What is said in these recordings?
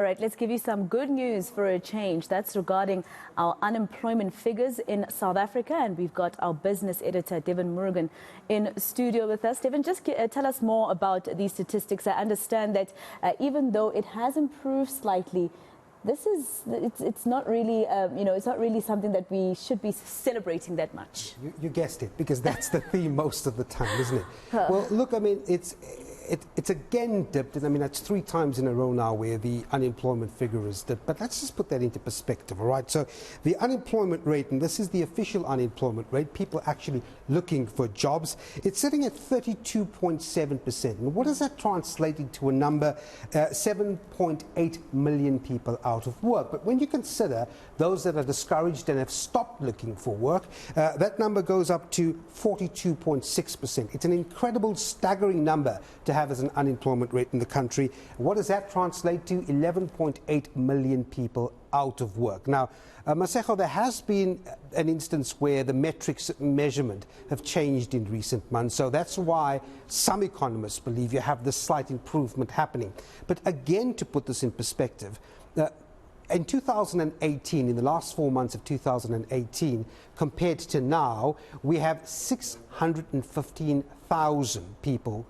All right, let's give you some good news for a change. That's regarding our unemployment figures in South Africa. And we've got our business editor, Devan Murugan, in studio with us. Devan, just tell us more about these statistics. I understand that even though it has improved slightly, it's not really, it's not really something that we should be celebrating that much. You guessed it, because that's the theme most of the time, isn't it? Well, look, I mean, it's again dipped, and I mean, that's 3 times in a row now where the unemployment figure is dipped. But let's just put that into perspective, all right? So the unemployment rate, and this is the official unemployment rate, people actually looking for jobs, it's sitting at 32.7%. And what does that translate into a number? 7.8 million people out of work. But when you consider those that are discouraged and have stopped looking for work, that number goes up to 42.6%. It's an incredible, staggering number to have as an unemployment rate in the country. What does that translate to? 11.8 million people out of work. Now, Masego, there has been an instance where the metrics measurement have changed in recent months, so that's why some economists believe you have this slight improvement happening. But again, to put this in perspective, in 2018, in the last 4 months of 2018, compared to now, we have 615,000 people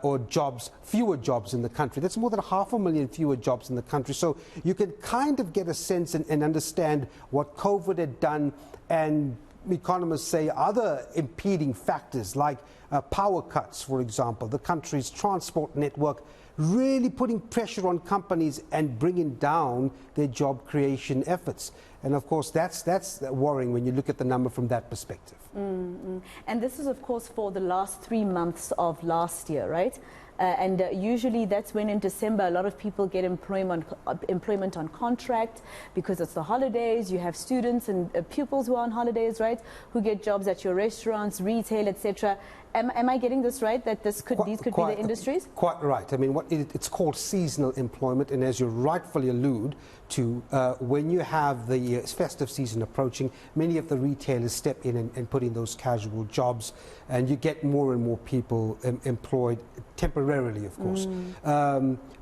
or jobs, fewer jobs in the country. That's more than 500,000 fewer jobs in the country. So you can kind of get a sense and understand what COVID had done, and economists say other impeding factors like power cuts, for example, the country's transport network, really putting pressure on companies and bringing down their job creation efforts. And of course, that's worrying when you look at the number from that perspective. And this is, of course, for the last 3 months of last year, right? And usually that's when in December a lot of people get employment on contract because it's the holidays. You have students and pupils who are on holidays, right, who get jobs at your restaurants, retail, etc. Am I getting this right, that these could be the industries? Quite right. I mean, it's called seasonal employment, and as you rightfully allude to, when you have the festive season approaching, many of the retailers step in and put in those casual jobs, and you get more and more people employed temporarily, of course.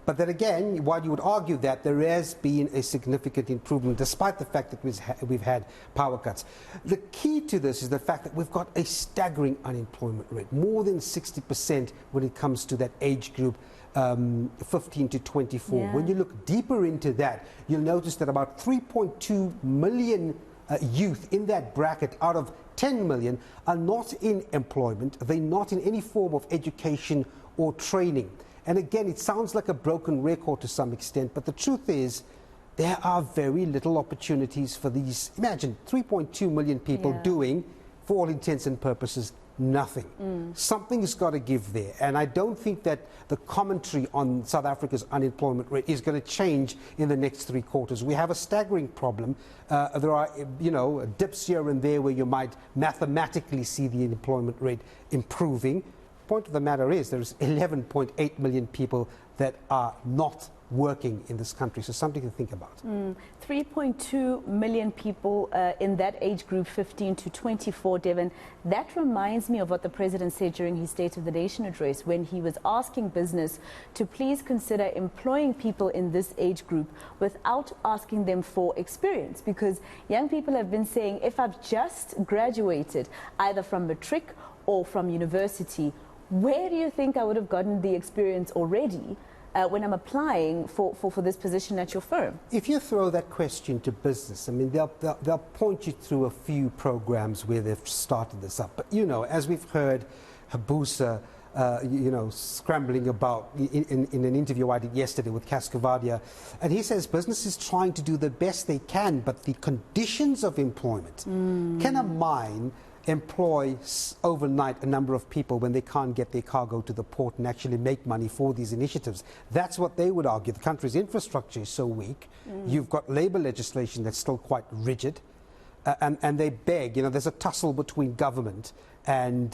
But then again, while you would argue that there has been a significant improvement, despite the fact that we've had power cuts, the key to this is the fact that we've got a staggering unemployment rate, more than 60% when it comes to that age group, 15 to 24. Yeah. When you look deeper into that, you'll notice that about 3.2 million youth in that bracket out of 10 million are not in employment. They're not in any form of education or training. And again, it sounds like a broken record to some extent, but the truth is there are very little opportunities for these. Imagine 3.2 million people doing, for all intents and purposes, nothing. Something's got to give there. And I don't think that the commentary on South Africa's unemployment rate is going to change in the next 3 quarters. We have a staggering problem. There are, dips here and there where you might mathematically see the unemployment rate improving. Point of the matter is there's 11.8 million people that are not working in this country, so something to think about. 3.2 million people in that age group, 15 to 24, Devan. That reminds me of what the president said during his State of the Nation address when he was asking business to please consider employing people in this age group without asking them for experience, because young people have been saying, if I've just graduated either from matric or from university, where do you think I would have gotten the experience already when I'm applying for this position at your firm? If you throw that question to business, I mean, they'll point you through a few programs where they've started this up. But, as we've heard Habusa, scrambling about in an interview I did yesterday with Cascavadia, and he says business is trying to do the best they can, but the conditions of employment, can a mine employ overnight a number of people when they can't get their cargo to the port and actually make money for these initiatives? That's what they would argue. The country's infrastructure is so weak. You've got labour legislation that's still quite rigid. And they beg, there's a tussle between government and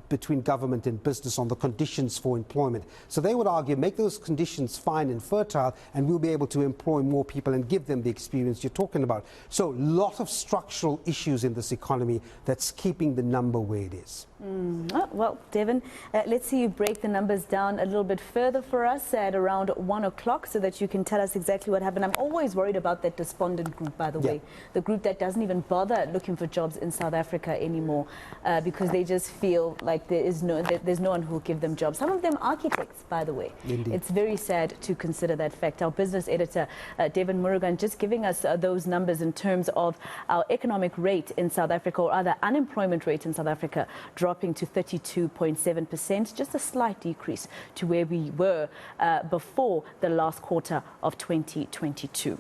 between government and business on the conditions for employment. So they would argue, make those conditions fine and fertile, and we'll be able to employ more people and give them the experience you're talking about. So a lot of structural issues in this economy that's keeping the number where it is. Oh, well, Devan, let's see you break the numbers down a little bit further for us at around 1 o'clock so that you can tell us exactly what happened. I'm always worried about that despondent group, by the way, the group that doesn't even bother looking for jobs in South Africa anymore because they just feel like there's no one who will give them jobs. Some of them architects, by the way. Indeed. It's very sad to consider that fact. Our business editor, Devan Murugan, just giving us those numbers in terms of our economic rate in South Africa, or rather unemployment rate in South Africa, dropping to 32.7%, just a slight decrease to where we were before the last quarter of 2022.